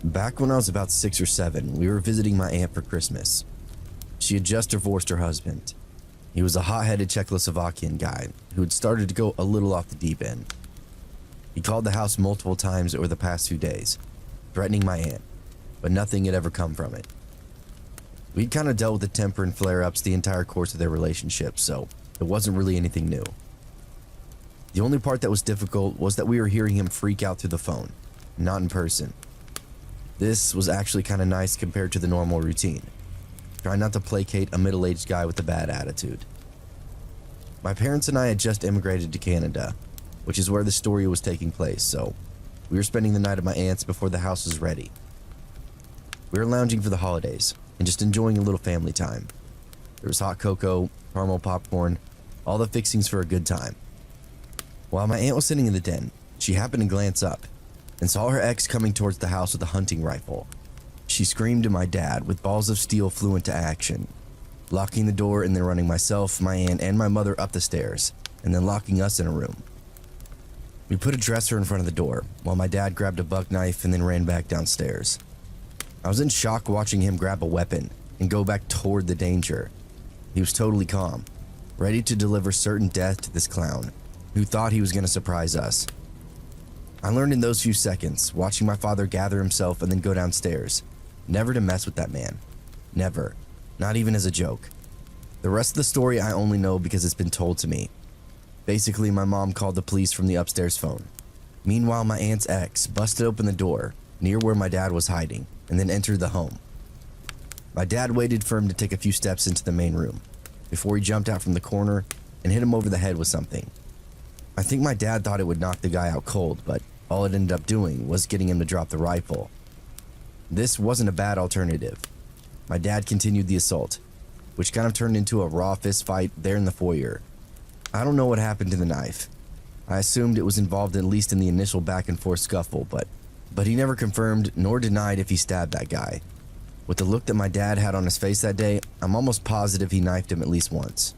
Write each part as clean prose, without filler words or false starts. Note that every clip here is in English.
Back when I was about 6 or 7, we were visiting my aunt for Christmas. She had just divorced her husband. He was a hot-headed Czechoslovakian guy who had started to go a little off the deep end. He called the house multiple times over the past few days, threatening my aunt, but nothing had ever come from it. We'd kind of dealt with the temper and flare-ups the entire course of their relationship, so it wasn't really anything new. The only part that was difficult was that we were hearing him freak out through the phone, not in person. This was actually kind of nice compared to the normal routine. Try not to placate a middle-aged guy with a bad attitude. My parents and I had just immigrated to Canada, which is where the story was taking place, so we were spending the night at my aunt's before the house was ready. We were lounging for the holidays and just enjoying a little family time. There was hot cocoa, caramel popcorn, all the fixings for a good time. While my aunt was sitting in the den, she happened to glance up and saw her ex coming towards the house with a hunting rifle. She screamed to my dad with balls of steel flew into action, locking the door and then running myself, my aunt, and my mother up the stairs, and then locking us in a room. We put a dresser in front of the door while my dad grabbed a buck knife and then ran back downstairs. I was in shock watching him grab a weapon and go back toward the danger. He was totally calm, ready to deliver certain death to this clown who thought he was going to surprise us. I learned in those few seconds, watching my father gather himself and then go downstairs, never to mess with that man. Never. Not even as a joke. The rest of the story I only know because it's been told to me. Basically, my mom called the police from the upstairs phone. Meanwhile, my aunt's ex busted open the door near where my dad was hiding and then entered the home. My dad waited for him to take a few steps into the main room before he jumped out from the corner and hit him over the head with something. I think my dad thought it would knock the guy out cold, but all it ended up doing was getting him to drop the rifle. This wasn't a bad alternative. My dad continued the assault, which kind of turned into a raw fist fight there in the foyer. I don't know what happened to the knife. I assumed it was involved at least in the initial back and forth scuffle, but he never confirmed nor denied if he stabbed that guy. With the look that my dad had on his face that day, I'm almost positive he knifed him at least once.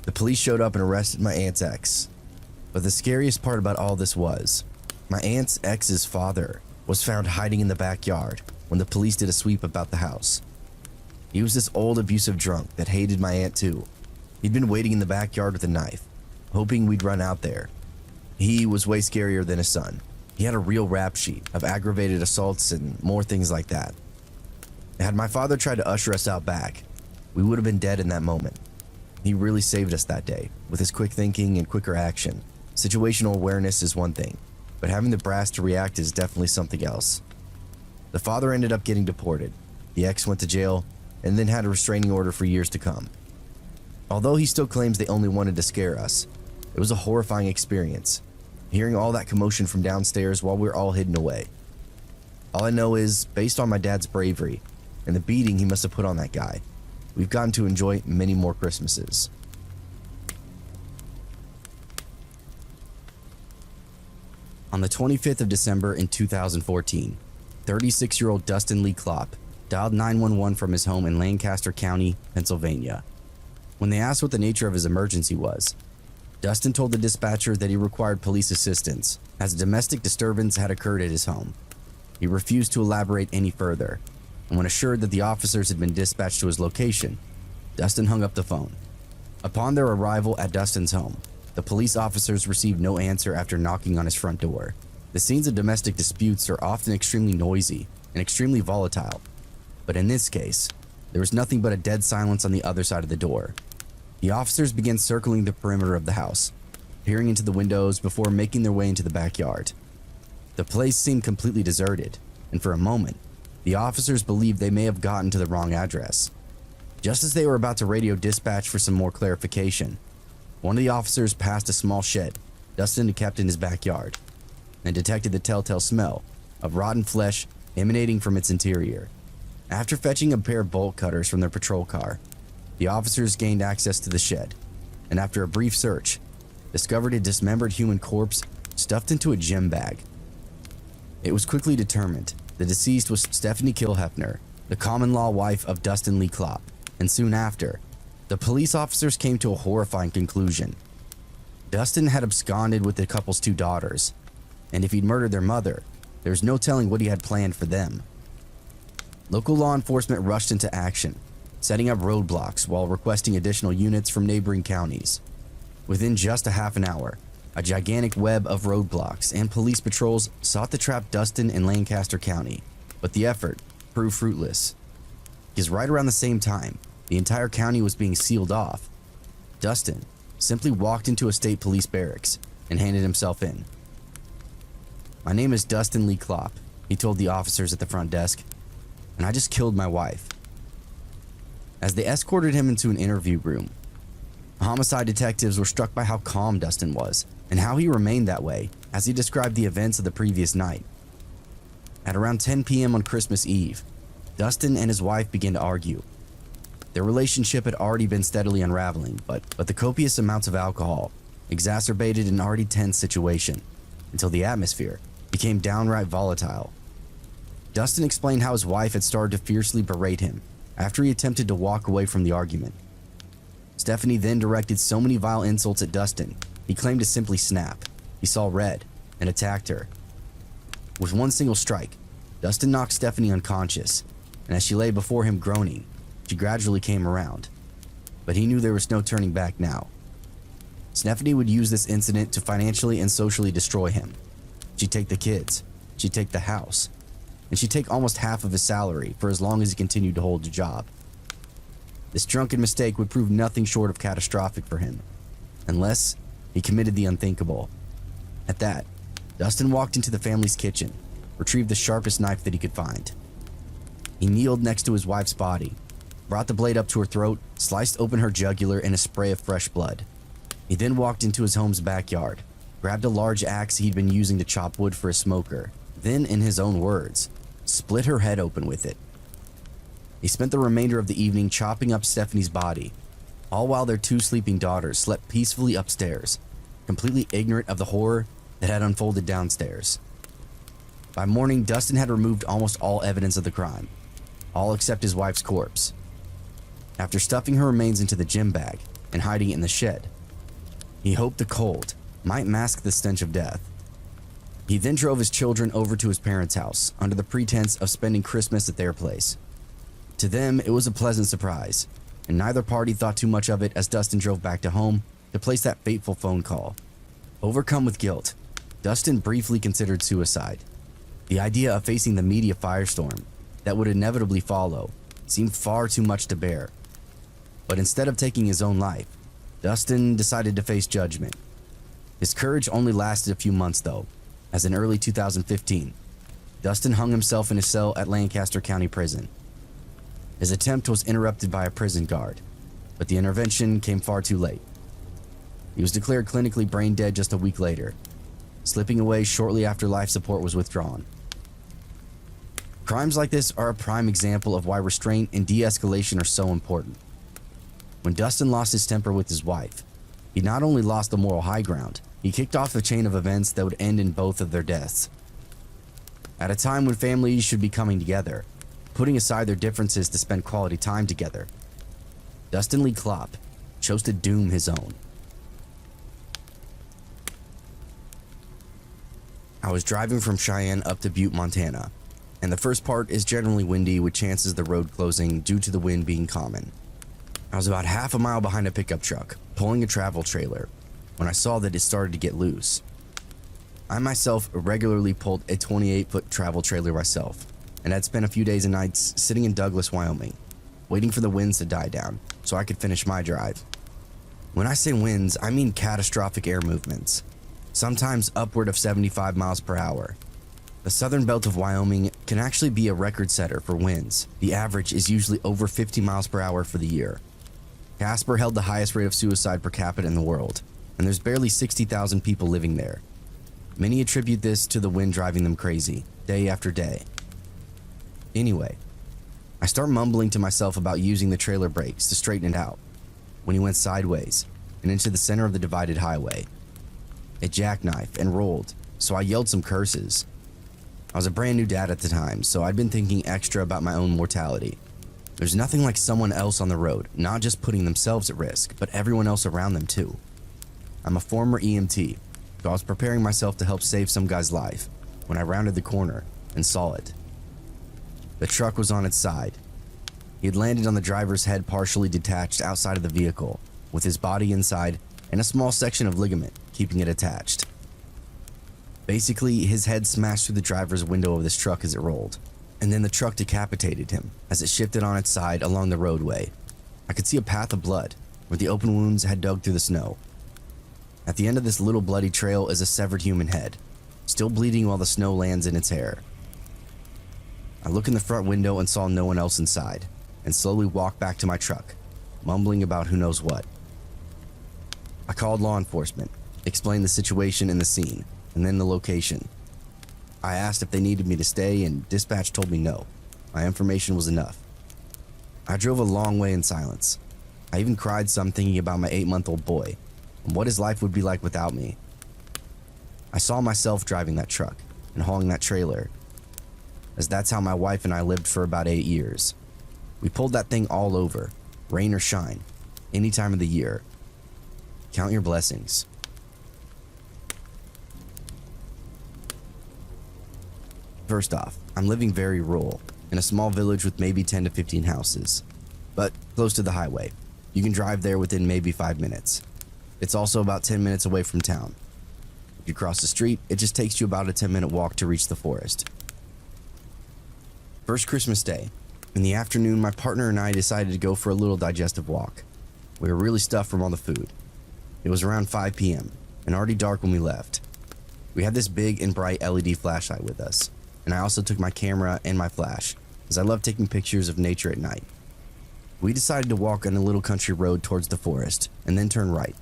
The police showed up and arrested my aunt's ex. But the scariest part about all this was, my aunt's ex's father was found hiding in the backyard when the police did a sweep about the house. He was this old abusive drunk that hated my aunt too. He'd been waiting in the backyard with a knife, hoping we'd run out there. He was way scarier than his son. He had a real rap sheet of aggravated assaults and more things like that. Had my father tried to usher us out back, we would have been dead in that moment. He really saved us that day with his quick thinking and quicker action. Situational awareness is one thing, but having the brass to react is definitely something else. The father ended up getting deported. The ex went to jail and then had a restraining order for years to come. Although he still claims they only wanted to scare us, it was a horrifying experience, hearing all that commotion from downstairs while we were all hidden away. All I know is, based on my dad's bravery and the beating he must have put on that guy, we've gotten to enjoy many more Christmases. On the 25th of December in 2014, 36-year-old Dustin Lee Klopp dialed 911 from his home in Lancaster County, Pennsylvania. When they asked what the nature of his emergency was, Dustin told the dispatcher that he required police assistance as a domestic disturbance had occurred at his home. He refused to elaborate any further, and when assured that the officers had been dispatched to his location, Dustin hung up the phone. Upon their arrival at Dustin's home, the police officers received no answer after knocking on his front door. The scenes of domestic disputes are often extremely noisy and extremely volatile, but in this case, there was nothing but a dead silence on the other side of the door. The officers began circling the perimeter of the house, peering into the windows before making their way into the backyard. The place seemed completely deserted, and for a moment, the officers believed they may have gotten to the wrong address. Just as they were about to radio dispatch for some more clarification, one of the officers passed a small shed Dustin had kept in his backyard and detected the telltale smell of rotten flesh emanating from its interior. After fetching a pair of bolt cutters from their patrol car, the officers gained access to the shed and after a brief search, discovered a dismembered human corpse stuffed into a gym bag. It was quickly determined the deceased was Stephanie Kilhefner, the common-law wife of Dustin Lee Klopp, and soon after, the police officers came to a horrifying conclusion. Dustin had absconded with the couple's two daughters, and if he'd murdered their mother, there was no telling what he had planned for them. Local law enforcement rushed into action, setting up roadblocks while requesting additional units from neighboring counties. Within just a half an hour, a gigantic web of roadblocks and police patrols sought to trap Dustin in Lancaster County, but the effort proved fruitless. Because right around the same time, the entire county was being sealed off. Dustin simply walked into a state police barracks and handed himself in. "My name is Dustin Lee Klopp," he told the officers at the front desk, "and I just killed my wife." As they escorted him into an interview room, homicide detectives were struck by how calm Dustin was and how he remained that way as he described the events of the previous night. At around 10 p.m. on Christmas Eve, Dustin and his wife began to argue. Their relationship had already been steadily unraveling, but the copious amounts of alcohol exacerbated an already tense situation until the atmosphere became downright volatile. Dustin explained how his wife had started to fiercely berate him after he attempted to walk away from the argument. Stephanie then directed so many vile insults at Dustin, he claimed to simply snap. He saw red and attacked her. With one single strike, Dustin knocked Stephanie unconscious, and as she lay before him groaning, she gradually came around. But he knew there was no turning back now. Stephanie would use this incident to financially and socially destroy him. She'd take the kids, she'd take the house, and she'd take almost half of his salary for as long as he continued to hold the job. This drunken mistake would prove nothing short of catastrophic for him, unless he committed the unthinkable. At that, Dustin walked into the family's kitchen, retrieved the sharpest knife that he could find. He kneeled next to his wife's body, brought the blade up to her throat, sliced open her jugular in a spray of fresh blood. He then walked into his home's backyard, grabbed a large axe he'd been using to chop wood for a smoker, then, in his own words, split her head open with it. He spent the remainder of the evening chopping up Stephanie's body, all while their two sleeping daughters slept peacefully upstairs, completely ignorant of the horror that had unfolded downstairs. By morning, Dustin had removed almost all evidence of the crime, all except his wife's corpse. After stuffing her remains into the gym bag and hiding it in the shed, he hoped the cold might mask the stench of death. He then drove his children over to his parents' house under the pretense of spending Christmas at their place. To them, it was a pleasant surprise, and neither party thought too much of it as Dustin drove back to home to place that fateful phone call. Overcome with guilt, Dustin briefly considered suicide. The idea of facing the media firestorm that would inevitably follow seemed far too much to bear. But instead of taking his own life, Dustin decided to face judgment. His courage only lasted a few months though, as in early 2015, Dustin hung himself in his cell at Lancaster County Prison. His attempt was interrupted by a prison guard, but the intervention came far too late. He was declared clinically brain dead just a week later, slipping away shortly after life support was withdrawn. Crimes like this are a prime example of why restraint and de-escalation are so important. When Dustin lost his temper with his wife, he not only lost the moral high ground, he kicked off a chain of events that would end in both of their deaths. At a time when families should be coming together, putting aside their differences to spend quality time together, Dustin Lee Klopp chose to doom his own. I was driving from Cheyenne up to Butte, Montana, and the first part is generally windy with chances of the road closing due to the wind being common. I was about half a mile behind a pickup truck, pulling a travel trailer, when I saw that it started to get loose. I myself regularly pulled a 28-foot travel trailer myself, and had spent a few days and nights sitting in Douglas, Wyoming, waiting for the winds to die down so I could finish my drive. When I say winds, I mean catastrophic air movements, sometimes upward of 75 miles per hour. The southern belt of Wyoming can actually be a record setter for winds. The average is usually over 50 miles per hour for the year. Casper held the highest rate of suicide per capita in the world, and there's barely 60,000 people living there. Many attribute this to the wind driving them crazy, day after day. Anyway, I start mumbling to myself about using the trailer brakes to straighten it out, when he went sideways and into the center of the divided highway. It jackknifed and rolled, so I yelled some curses. I was a brand new dad at the time, so I'd been thinking extra about my own mortality. There's nothing like someone else on the road, not just putting themselves at risk, but everyone else around them too. I'm a former EMT, so I was preparing myself to help save some guy's life, when I rounded the corner and saw it. The truck was on its side. He had landed on the driver's head, partially detached outside of the vehicle, with his body inside and a small section of ligament keeping it attached. Basically, his head smashed through the driver's window of this truck as it rolled, and then the truck decapitated him as it shifted on its side along the roadway. I could see a path of blood where the open wounds had dug through the snow. At the end of this little bloody trail is a severed human head, still bleeding while the snow lands in its hair. I look in the front window and saw no one else inside, and slowly walked back to my truck, mumbling about who knows what. I called law enforcement, explained the situation and the scene, and then the location. I asked if they needed me to stay, and dispatch told me no. My information was enough. I drove a long way in silence. I even cried some, thinking about my 8-month-old boy and what his life would be like without me. I saw myself driving that truck and hauling that trailer, as that's how my wife and I lived for about 8 years. We pulled that thing all over, rain or shine, any time of the year. Count your blessings. First off, I'm living very rural, in a small village with maybe 10 to 15 houses, but close to the highway. You can drive there within maybe 5 minutes. It's also about 10 minutes away from town. If you cross the street, it just takes you about a 10-minute walk to reach the forest. First Christmas Day, in the afternoon, my partner and I decided to go for a little digestive walk. We were really stuffed from all the food. It was around 5 p.m. and already dark when we left. We had this big and bright LED flashlight with us, and I also took my camera and my flash, as I love taking pictures of nature at night. We decided to walk on a little country road towards the forest, and then turn right,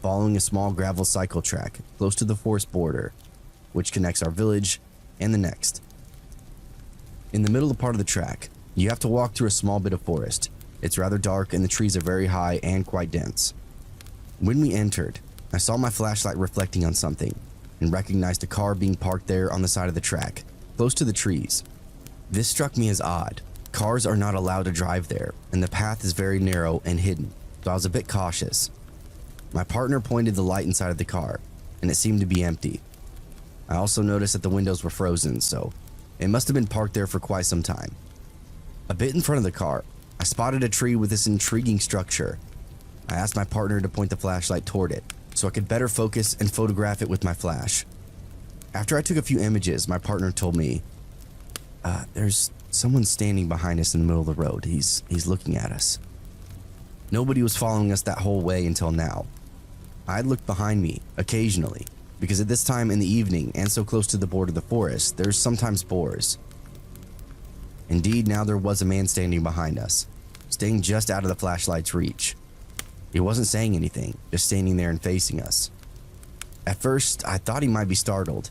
following a small gravel cycle track close to the forest border, which connects our village and the next. In the middle of part of the track, you have to walk through a small bit of forest. It's rather dark and the trees are very high and quite dense. When we entered, I saw my flashlight reflecting on something and recognized a car being parked there on the side of the track, close to the trees. This struck me as odd. Cars are not allowed to drive there, and the path is very narrow and hidden, so I was a bit cautious. My partner pointed the light inside of the car, and it seemed to be empty. I also noticed that the windows were frozen, so it must have been parked there for quite some time. A bit in front of the car, I spotted a tree with this intriguing structure. I asked my partner to point the flashlight toward it, so I could better focus and photograph it with my flash. After I took a few images, my partner told me, there's someone standing behind us in the middle of the road. He's looking at us. Nobody was following us that whole way until now. I'd look behind me occasionally, because at this time in the evening and so close to the border of the forest, there's sometimes boars. Indeed, now there was a man standing behind us, staying just out of the flashlight's reach. He wasn't saying anything, just standing there and facing us. At first, I thought he might be startled,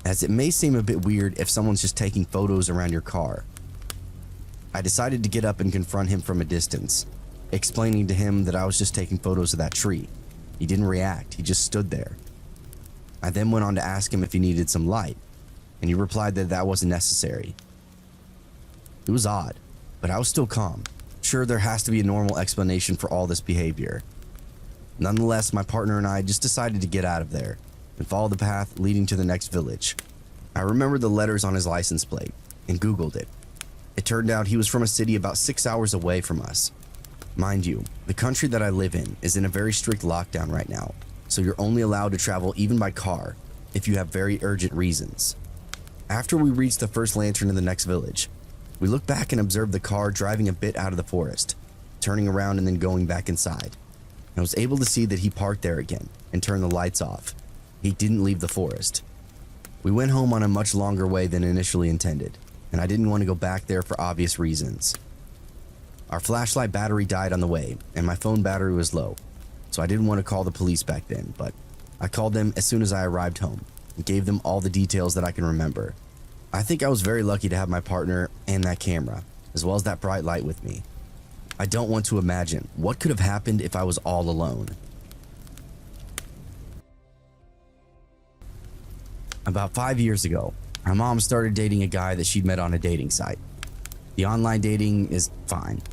as it may seem a bit weird if someone's just taking photos around your car. I decided to get up and confront him from a distance, explaining to him that I was just taking photos of that tree. He didn't react, he just stood there. I then went on to ask him if he needed some light, and he replied that that wasn't necessary. It was odd, but I was still calm. Sure, there has to be a normal explanation for all this behavior. Nonetheless, my partner and I just decided to get out of there and follow the path leading to the next village. I remembered the letters on his license plate and Googled it. It turned out he was from a city about 6 hours away from us. Mind you, the country that I live in is in a very strict lockdown right now, so you're only allowed to travel even by car if you have very urgent reasons. After we reached the first lantern in the next village, we looked back and observed the car driving a bit out of the forest, turning around and then going back inside. I was able to see that he parked there again and turned the lights off. He didn't leave the forest. We went home on a much longer way than initially intended, and I didn't want to go back there for obvious reasons. Our flashlight battery died on the way, and my phone battery was low, so I didn't want to call the police back then, but I called them as soon as I arrived home and gave them all the details that I can remember. I think I was very lucky to have my partner and that camera, as well as that bright light with me. I don't want to imagine what could have happened if I was all alone. About 5 years ago, my mom started dating a guy that she'd met on a dating site. The online dating is fine.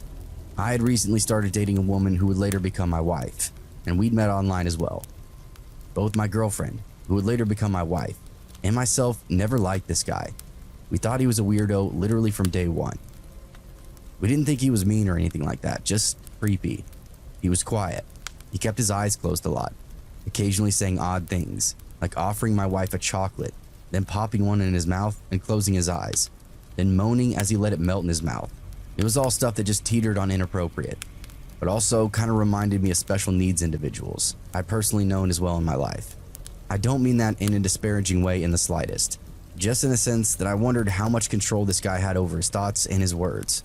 I had recently started dating a woman who would later become my wife, and we'd met online as well. Both my girlfriend, who would later become my wife, and myself never liked this guy. We thought he was a weirdo literally from day one. We didn't think he was mean or anything like that, just creepy. He was quiet. He kept his eyes closed a lot, occasionally saying odd things, like offering my wife a chocolate, then popping one in his mouth and closing his eyes, then moaning as he let it melt in his mouth. It was all stuff that just teetered on inappropriate, but also kind of reminded me of special needs individuals I've personally known as well in my life. I don't mean that in a disparaging way in the slightest, just in the sense that I wondered how much control this guy had over his thoughts and his words.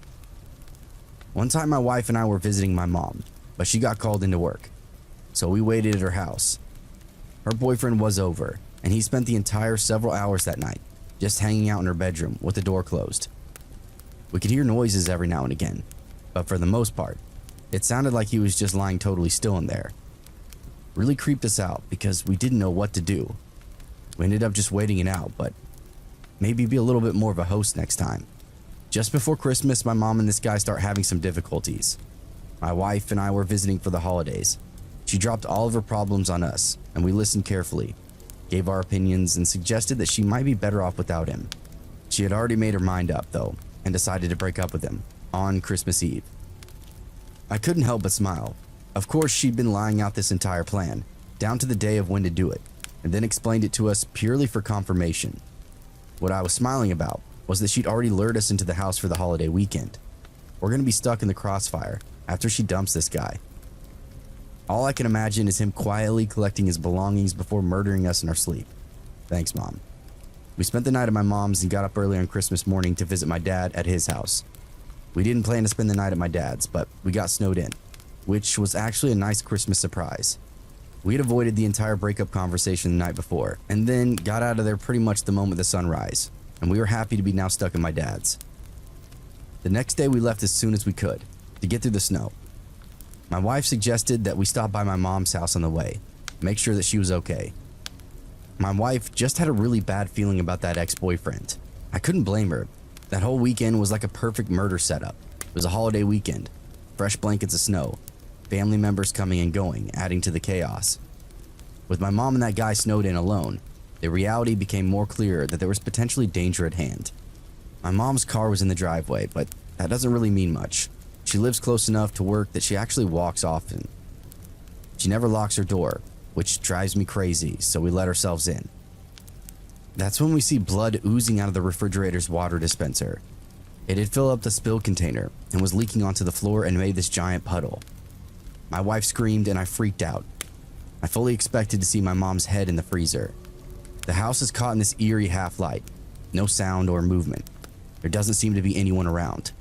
One time my wife and I were visiting my mom, but she got called into work, so we waited at her house. Her boyfriend was over, and he spent the entire several hours that night just hanging out in her bedroom with the door closed. We could hear noises every now and again, but for the most part, it sounded like he was just lying totally still in there. Really creeped us out because we didn't know what to do. We ended up just waiting it out, but maybe be a little bit more of a host next time. Just before Christmas, my mom and this guy start having some difficulties. My wife and I were visiting for the holidays. She dropped all of her problems on us, and we listened carefully, gave our opinions, and suggested that she might be better off without him. She had already made her mind up, though, and decided to break up with him on Christmas Eve. I couldn't help but smile. Of course, she'd been lying out this entire plan, down to the day of when to do it, and then explained it to us purely for confirmation. What I was smiling about was that she'd already lured us into the house for the holiday weekend. We're going to be stuck in the crossfire after she dumps this guy. All I can imagine is him quietly collecting his belongings before murdering us in our sleep. Thanks, Mom. We spent the night at my mom's and got up early on Christmas morning to visit my dad at his house. We didn't plan to spend the night at my dad's, but we got snowed in, which was actually a nice Christmas surprise. We had avoided the entire breakup conversation the night before, and then got out of there pretty much the moment the sun rise, and we were happy to be now stuck in my dad's. The next day we left as soon as we could, to get through the snow. My wife suggested that we stop by my mom's house on the way, make sure that she was okay. My wife just had a really bad feeling about that ex-boyfriend. I couldn't blame her. That whole weekend was like a perfect murder setup. It was a holiday weekend, fresh blankets of snow, family members coming and going, adding to the chaos. With my mom and that guy snowed in alone, the reality became more clear that there was potentially danger at hand. My mom's car was in the driveway, but that doesn't really mean much. She lives close enough to work that she actually walks often. She never locks her door, which drives me crazy, so we let ourselves in. That's when we see blood oozing out of the refrigerator's water dispenser. It had filled up the spill container and was leaking onto the floor and made this giant puddle. My wife screamed and I freaked out. I fully expected to see my mom's head in the freezer. The house is caught in this eerie half-light. No sound or movement. There doesn't seem to be anyone around.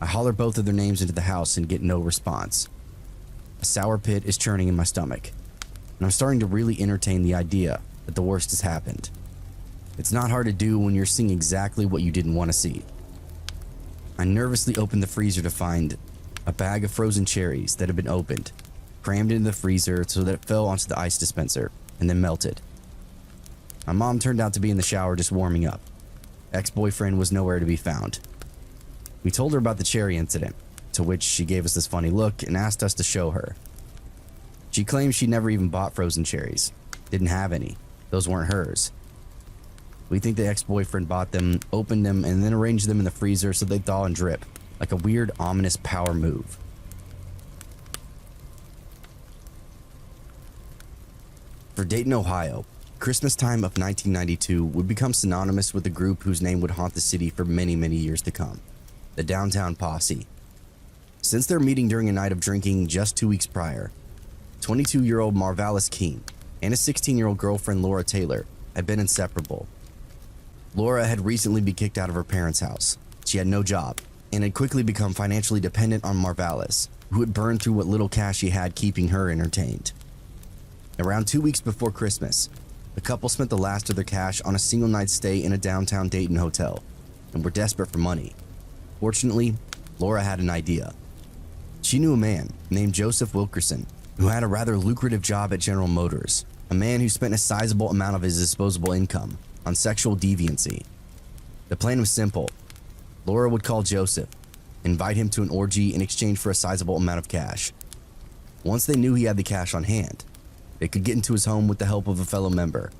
I holler both of their names into the house and get no response. A sour pit is churning in my stomach, and I'm starting to really entertain the idea that the worst has happened. It's not hard to do when you're seeing exactly what you didn't want to see. I nervously opened the freezer to find a bag of frozen cherries that had been opened, crammed into the freezer so that it fell onto the ice dispenser and then melted. My mom turned out to be in the shower just warming up. Ex-boyfriend was nowhere to be found. We told her about the cherry incident, to which she gave us this funny look and asked us to show her. She claims she never even bought frozen cherries. Didn't have any. Those weren't hers. We think the ex-boyfriend bought them, opened them, and then arranged them in the freezer so they'd thaw and drip, like a weird, ominous power move. For Dayton, Ohio, Christmas time of 1992 would become synonymous with a group whose name would haunt the city for many, many years to come. The Downtown Posse. Since their meeting during a night of drinking just 2 weeks prior, 22-year-old Marvalis Keene and his 16-year-old girlfriend Laura Taylor had been inseparable. Laura had recently been kicked out of her parents' house. She had no job and had quickly become financially dependent on Marvalis, who had burned through what little cash he had, keeping her entertained. Around 2 weeks before Christmas, the couple spent the last of their cash on a single night stay in a downtown Dayton hotel and were desperate for money. Fortunately, Laura had an idea. She knew a man named Joseph Wilkerson who had a rather lucrative job at General Motors, a man who spent a sizable amount of his disposable income on sexual deviancy. The plan was simple. Laura would call Joseph, invite him to an orgy in exchange for a sizable amount of cash. Once they knew he had the cash on hand, they could get into his home with the help of a fellow member,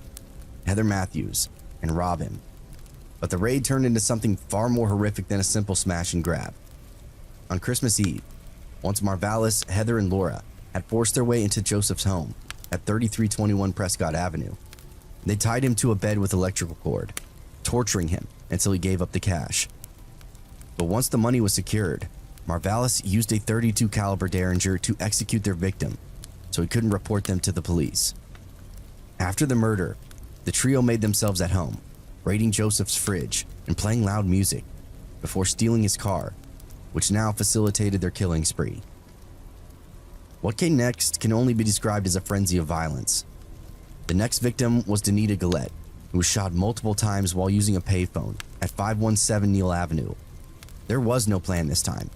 Heather Matthews, and rob him. But the raid turned into something far more horrific than a simple smash and grab. On Christmas Eve, once Marvalis, Heather, and Laura had forced their way into Joseph's home at 3321 Prescott Avenue, they tied him to a bed with electrical cord, torturing him until he gave up the cash. But once the money was secured, Marvalis used a .32 caliber Derringer to execute their victim, so he couldn't report them to the police. After the murder, the trio made themselves at home, raiding Joseph's fridge and playing loud music before stealing his car, which now facilitated their killing spree. What came next can only be described as a frenzy of violence. The next victim was Danita Gillette, who was shot multiple times while using a payphone at 517 Neal Avenue. There was no plan this time.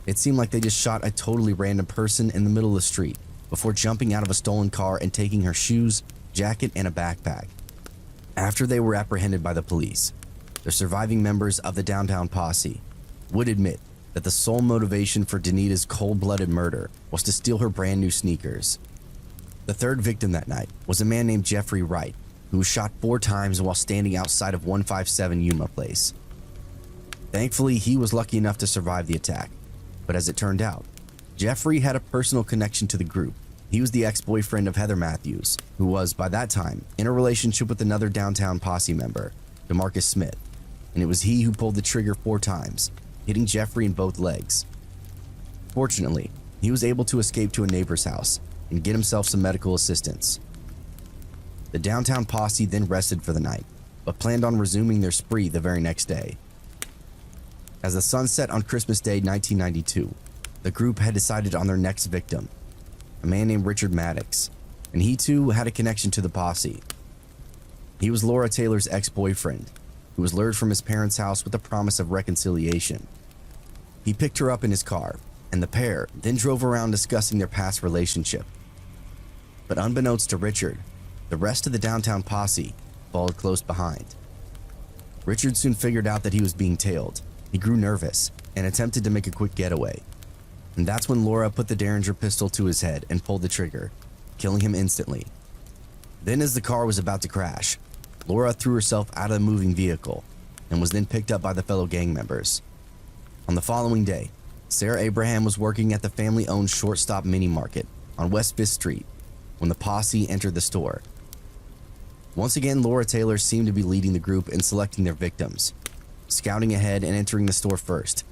It seemed like they just shot a totally random person in the middle of the street before jumping out of a stolen car and taking her shoes, jacket, and a backpack. After they were apprehended by the police, the surviving members of the downtown posse would admit that the sole motivation for Danita's cold-blooded murder was to steal her brand new sneakers. The third victim that night was a man named Jeffrey Wright, who was shot 4 times while standing outside of 157 Yuma Place. Thankfully, he was lucky enough to survive the attack, but as it turned out, Jeffrey had a personal connection to the group. He was the ex-boyfriend of Heather Matthews, who was, by that time, in a relationship with another downtown posse member, DeMarcus Smith, and it was he who pulled the trigger 4 times, hitting Jeffrey in both legs. Fortunately, he was able to escape to a neighbor's house and get himself some medical assistance. The downtown posse then rested for the night, but planned on resuming their spree the very next day. As the sun set on Christmas Day 1992, the group had decided on their next victim, a man named Richard Maddox, and he too had a connection to the posse. He was Laura Taylor's ex-boyfriend, who was lured from his parents' house with the promise of reconciliation. He picked her up in his car, and the pair then drove around discussing their past relationship. But unbeknownst to Richard, the rest of the downtown posse followed close behind. Richard soon figured out that he was being tailed. He grew nervous and attempted to make a quick getaway. And that's when Laura put the Derringer pistol to his head and pulled the trigger, killing him instantly. Then as the car was about to crash, Laura threw herself out of the moving vehicle and was then picked up by the fellow gang members. On the following day, Sarah Abraham was working at the family-owned Shortstop Mini Market on West 5th Street when the posse entered the store. Once again, Laura Taylor seemed to be leading the group in selecting their victims, scouting ahead and entering the store first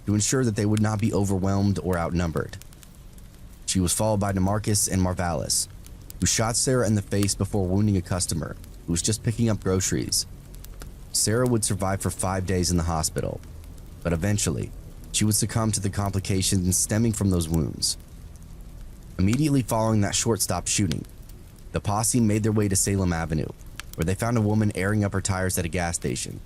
to ensure that they would not be overwhelmed or outnumbered. She was followed by DeMarcus and Marvalis, who shot Sarah in the face before wounding a customer who was just picking up groceries. Sarah would survive for 5 days in the hospital, but eventually, she would succumb to the complications stemming from those wounds. Immediately following that Shortstop shooting, the posse made their way to Salem Avenue, where they found a woman airing up her tires at a gas station.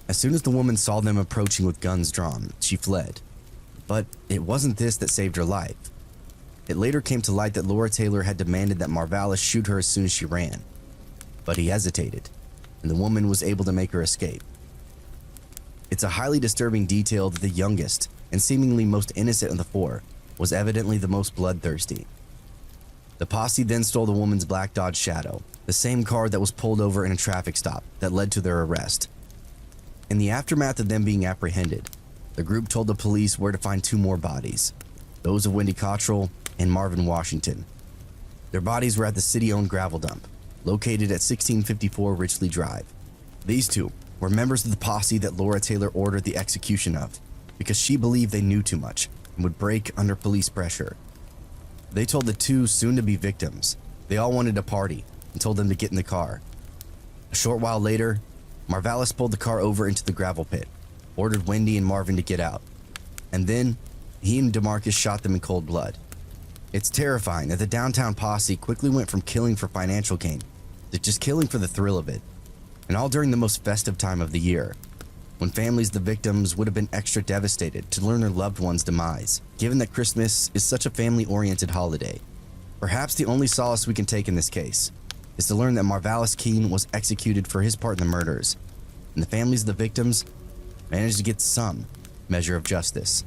As soon as the woman saw them approaching with guns drawn, she fled. But it wasn't this that saved her life. It later came to light that Laura Taylor had demanded that Marvalis shoot her as soon as she ran. But he hesitated, and the woman was able to make her escape. It's a highly disturbing detail that the youngest and seemingly most innocent of the 4 was evidently the most bloodthirsty. The posse then stole the woman's black Dodge Shadow, the same car that was pulled over in a traffic stop that led to their arrest. In the aftermath of them being apprehended, the group told the police where to find 2 more bodies, those of Wendy Cottrell and Marvin Washington. Their bodies were at the city-owned gravel dump, located at 1654 Richley Drive. These 2 were members of the posse that Laura Taylor ordered the execution of because she believed they knew too much and would break under police pressure. They told the 2 soon-to-be victims they all wanted to party and told them to get in the car. A short while later, Marvalis pulled the car over into the gravel pit, ordered Wendy and Marvin to get out, and then he and DeMarcus shot them in cold blood. It's terrifying that the downtown posse quickly went from killing for financial gain to just killing for the thrill of it, and all during the most festive time of the year, when families of the victims would have been extra devastated to learn their loved one's demise, given that Christmas is such a family-oriented holiday. Perhaps the only solace we can take in this case is to learn that Marvalis Keene was executed for his part in the murders, and the families of the victims managed to get some measure of justice.